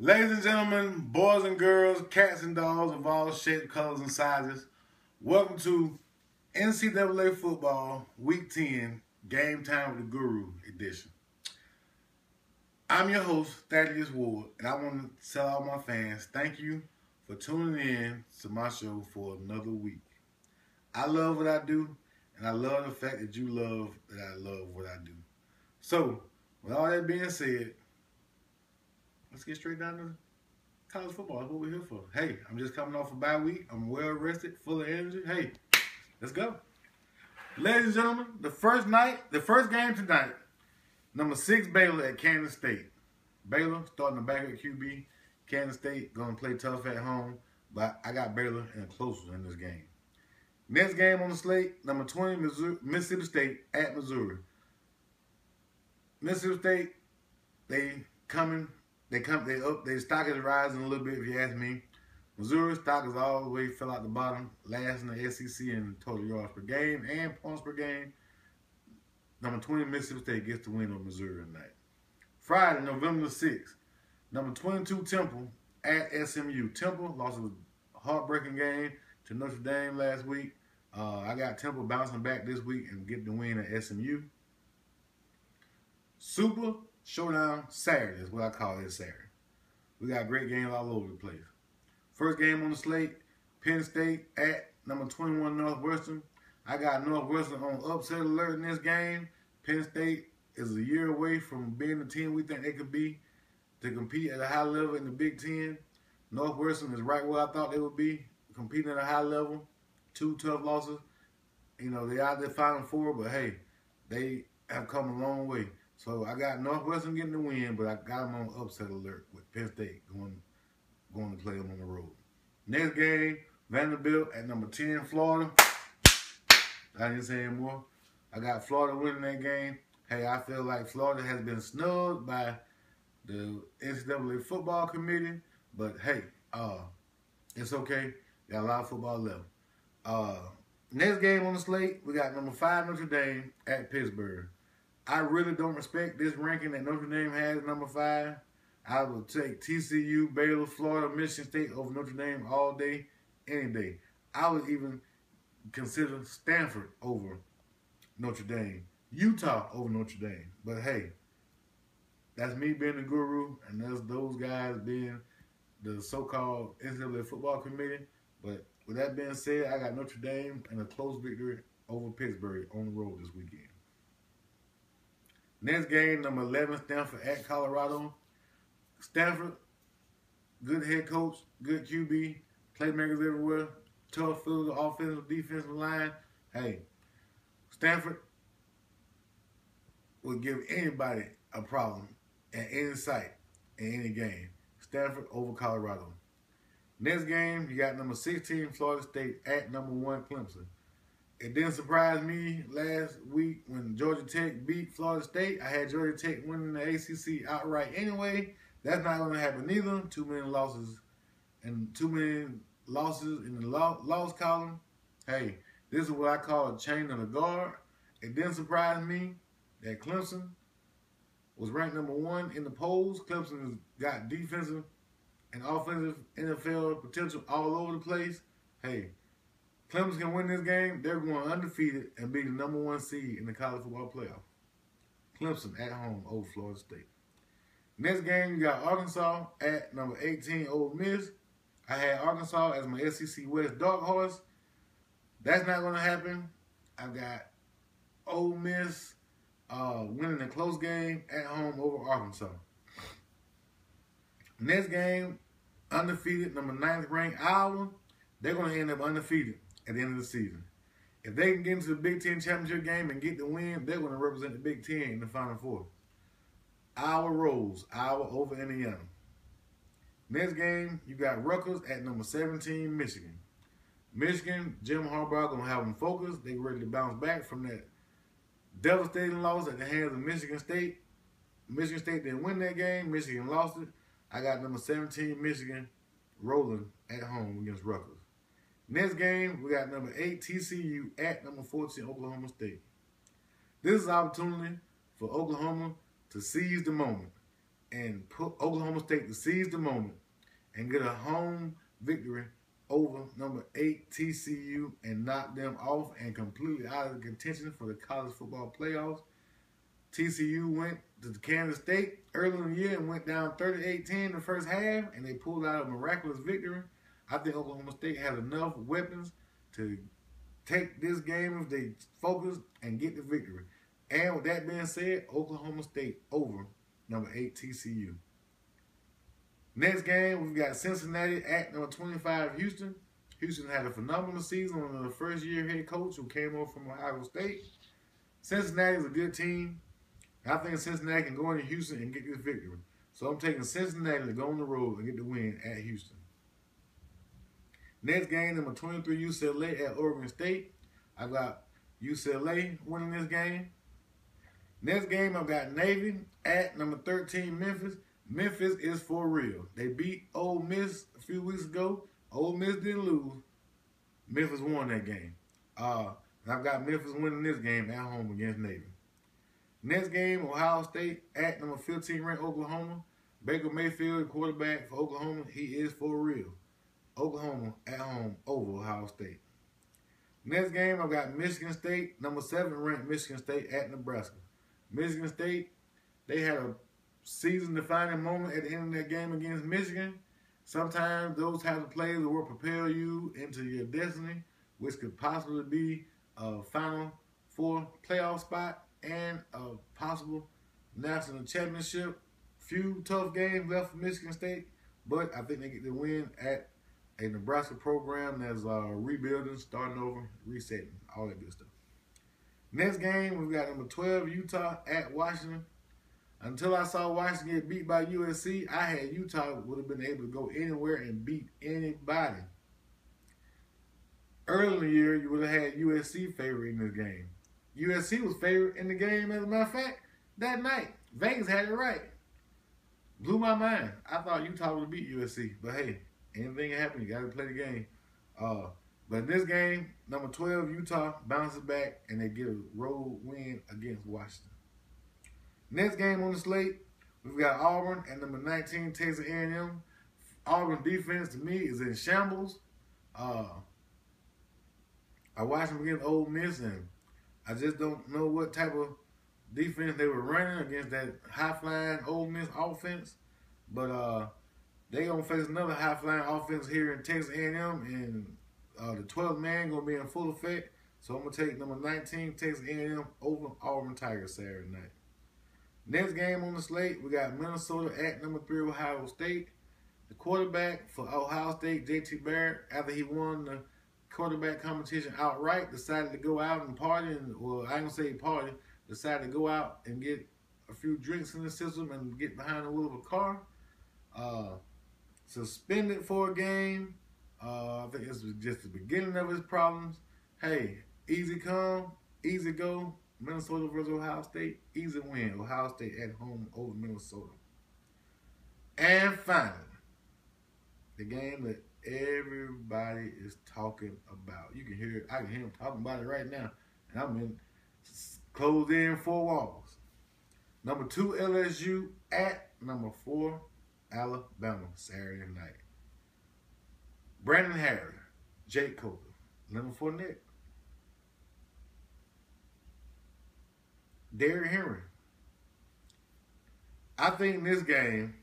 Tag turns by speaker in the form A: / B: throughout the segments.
A: Ladies and gentlemen, boys and girls, cats and dogs of all shapes, colors, and sizes, welcome to NCAA Football Week 10 Game Time with the Guru edition. I'm your host, Thaddeus Ward, and I want to tell all my fans, thank you for tuning in to my show for another week. I love what I do, and I love the fact that you love that I love what I do. So, with all that being said, let's get straight down to college football. That's what we're here for. Hey, I'm just coming off a bye week. I'm well rested, full of energy. Hey, let's go. Ladies and gentlemen, the first game tonight, number 6 Baylor at Kansas State. Baylor starting the back at QB. Kansas State going to play tough at home, but I got Baylor in a closer in this game. Next game on the slate, number 20 Mississippi State at Missouri. Mississippi State, they up. Their stock is rising a little bit, if you ask me. Missouri stock is all the way fell out the bottom, last in the SEC in total yards per game and points per game. Number 20 Mississippi State gets the win over Missouri tonight. Friday, November the 6th, number 22 Temple at SMU. Temple lost a heartbreaking game to Notre Dame last week. I got Temple bouncing back this week and getting the win at SMU. Super Showdown Saturday is what I call it Saturday. We got great games all over the place. First game on the slate, Penn State at number 21 Northwestern. I got Northwestern on upset alert in this game. Penn State is a year away from being the team we think they could be to compete at a high level in the Big Ten. Northwestern is right where I thought they would be, competing at a high level. 2 tough losses. You know, they out there Final Four, but hey, they have come a long way. So I got Northwestern getting the win, but I got them on upset alert with Penn State going to play them on the road. Next game, Vanderbilt at number 10, Florida. I didn't say anymore. I got Florida winning that game. Hey, I feel like Florida has been snubbed by the NCAA football committee, but hey, it's okay. Got a lot of football left. Next game on the slate, we got number 5 Notre Dame at Pittsburgh. I really don't respect this ranking that Notre Dame has at number 5. I would take TCU, Baylor, Florida, Michigan State over Notre Dame all day, any day. I would even consider Stanford over Notre Dame, Utah over Notre Dame. But hey, that's me being the guru, and that's those guys being the so-called NCAA football committee. But with that being said, I got Notre Dame and a close victory over Pittsburgh on the road this weekend. Next game, number 11, Stanford at Colorado. Stanford, good head coach, good QB, playmakers everywhere, tough field, offensive, defensive line. Hey, Stanford will give anybody a problem at any site in any game. Stanford over Colorado. Next game, you got number 16, Florida State at number 1, Clemson. It didn't surprise me last week when Georgia Tech beat Florida State. I had Georgia Tech winning the ACC outright anyway. That's not going to happen either. Too many losses in the loss column. Hey, this is what I call a chain of the guard. It didn't surprise me that Clemson was ranked number 1 in the polls. Clemson has got defensive and offensive NFL potential all over the place. Hey, Clemson can win this game. They're going undefeated and be the number 1 seed in the college football playoff. Clemson at home over Florida State. Next game, you got Arkansas at number 18, Ole Miss. I had Arkansas as my SEC West dark horse. That's not going to happen. I've got Ole Miss winning a close game at home over Arkansas. Next game, undefeated, number 9th ranked Iowa. They're going to end up undefeated at the end of the season. If they can get into the Big Ten championship game and get the win, they're going to represent the Big Ten in the Final Four. Iowa rolls. Iowa over Indiana. Next game, you got Rutgers at number 17, Michigan. Michigan, Jim Harbaugh going to have them focused. They ready to bounce back from that devastating loss at the hands of Michigan State. Michigan State didn't win that game. Michigan lost it. I got number 17, Michigan, rolling at home against Rutgers. Next game, we got number 8, TCU at number 14, Oklahoma State. This is an opportunity for Oklahoma to seize the moment. and put Oklahoma State to seize the moment and get a home victory over number 8 TCU and knock them off and completely out of the contention for the college football playoffs. TCU went to Kansas State early in the year and went down 38-10 in the first half, and they pulled out a miraculous victory. I think Oklahoma State has enough weapons to take this game if they focus and get the victory. And with that being said, Oklahoma State over number 8 TCU. Next game, we've got Cincinnati at number 25 Houston. Houston had a phenomenal season under the first-year head coach who came over from Ohio State. Cincinnati is a good team. I think Cincinnati can go into Houston and get this victory. So I'm taking Cincinnati to go on the road and get the win at Houston. Next game, number 23 UCLA at Oregon State. I've got UCLA winning this game. Next game, I've got Navy at number 13 Memphis. Memphis is for real. They beat Ole Miss a few weeks ago. Ole Miss didn't lose. Memphis won that game. I've got Memphis winning this game at home against Navy. Next game, Ohio State at number 15 ranked Oklahoma. Baker Mayfield, quarterback for Oklahoma. He is for real. Oklahoma at home over Ohio State. Next game, I've got Michigan State, number 7 ranked Michigan State at Nebraska. Michigan State, they had a season-defining moment at the end of that game against Michigan. Sometimes those types of plays will propel you into your destiny, which could possibly be a Final Four playoff spot and a possible national championship. Few tough games left for Michigan State, but I think they get the win at a Nebraska program that's rebuilding, starting over, resetting, all that good stuff. Next game, we've got number 12 Utah at Washington. Until I saw Washington get beat by USC, I had Utah would have been able to go anywhere and beat anybody. Early in the year, you would have had USC favored in this game. USC was favored in the game, as a matter of fact, that night. Vegas had it right. Blew my mind. I thought Utah would beat USC, but hey, anything can happen. You got to play the game. But in this game, number 12 Utah bounces back and they get a road win against Washington. Next game on the slate, we've got Auburn at number 19 Texas A&M. Auburn defense to me is in shambles. I watched them against Ole Miss, and I just don't know what type of defense they were running against that high-flying Ole Miss offense. But they gonna face another high-flying offense here in Texas A&M, and the 12th man gonna be in full effect. So I'm gonna take number 19 Texas A&M over Auburn Tigers Saturday night. Next game on the slate, we got Minnesota at number 3 Ohio State. The quarterback for Ohio State, J.T. Barrett, after he won the quarterback competition outright, decided to go out and party, well, I ain't gonna say party, decided to go out and get a few drinks in the system and get behind the wheel of a car. Suspended for a game. I think this was just the beginning of his problems. Hey, easy come, easy go. Minnesota versus Ohio State, easy win. Ohio State at home over Minnesota. And finally, the game that everybody is talking about. You can hear it. I can hear them talking about it right now. And I'm in closed in 4 walls. Number 2 LSU at number 4 Alabama Saturday night. Brandon Harris, Jake Coker, Leonard Fournette, Derrick Henry. I think this game,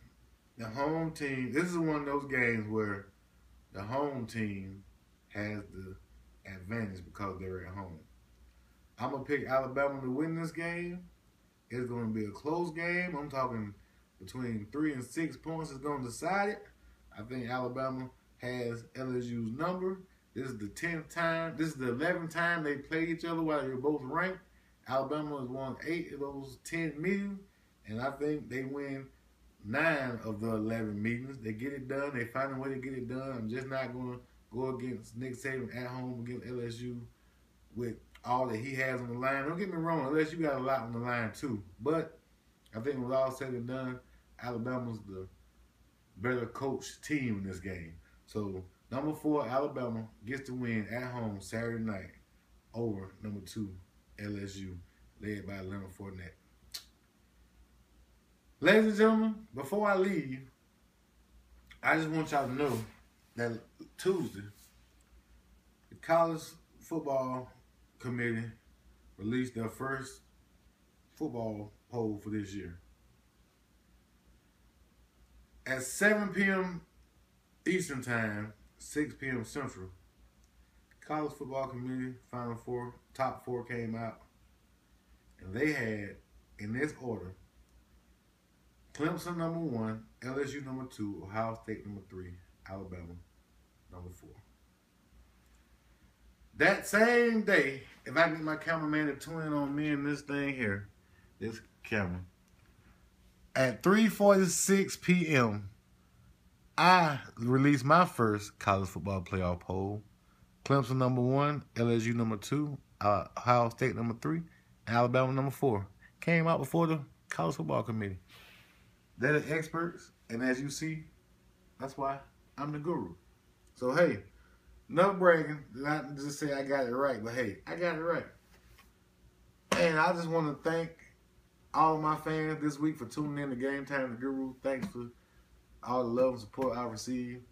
A: the home team, this is one of those games where the home team has the advantage because they're at home. I'm going to pick Alabama to win this game. It's going to be a close game. I'm talking between 3 and 6 points is going to decide it. I think Alabama has LSU's number. This is the 10th time. This is the 11th time they played each other while they were both ranked. Alabama has won 8 of those 10 meetings, and I think they win 9 of the 11 meetings. They get it done. They find a way to get it done. I'm just not going to go against Nick Saban at home against LSU with all that he has on the line. Don't get me wrong, LSU got a lot on the line too. But I think with all said and done, Alabama's the better coached team in this game. So number 4, Alabama gets the win at home Saturday night over number 2, LSU, led by Leonard Fournette. Ladies and gentlemen, before I leave, I just want y'all to know that Tuesday, the college football committee released their first football poll for this year. At 7 p.m. Eastern Time, 6 p.m. Central, college football committee Final Four, top four came out, and they had, in this order, Clemson number 1, LSU number 2, Ohio State number 3, Alabama number 4. That same day, if I get my cameraman to tune in on me and this thing here, this camera, at 3:46 p.m., I released my first college football playoff poll. Clemson number 1, LSU number 2, Ohio State number 3, Alabama number 4. Came out before the college football committee. They're the experts, and as you see, that's why I'm the guru. So hey, no bragging, not just say I got it right, but hey, I got it right. And I just want to thank all of my fans this week for tuning in to Game Time with the Guru. Thanks for all the love and support I received.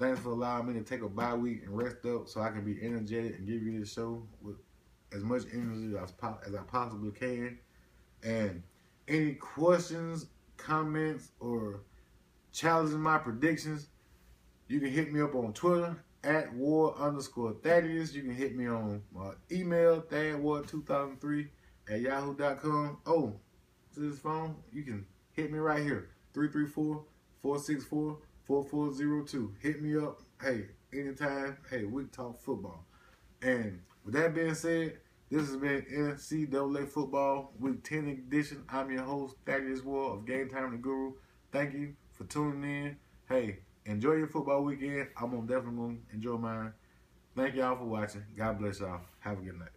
A: Thanks for allowing me to take a bye week and rest up so I can be energetic and give you this show with as much energy as I possibly can. And any questions, comments, or challenging my predictions, you can hit me up on Twitter at @war_Thaddeus. You can hit me on my email, thadwar2003@yahoo.com. Oh, to this phone, you can hit me right here, 334-464-4402. Hit me up. Hey, anytime. Hey, we talk football. And with that being said, this has been NCAA Football Week 10 edition. I'm your host, Thaddeus Ward of Game Time with the Guru. Thank you for tuning in. Hey, enjoy your football weekend. I'm definitely going to enjoy mine. Thank y'all for watching. God bless y'all. Have a good night.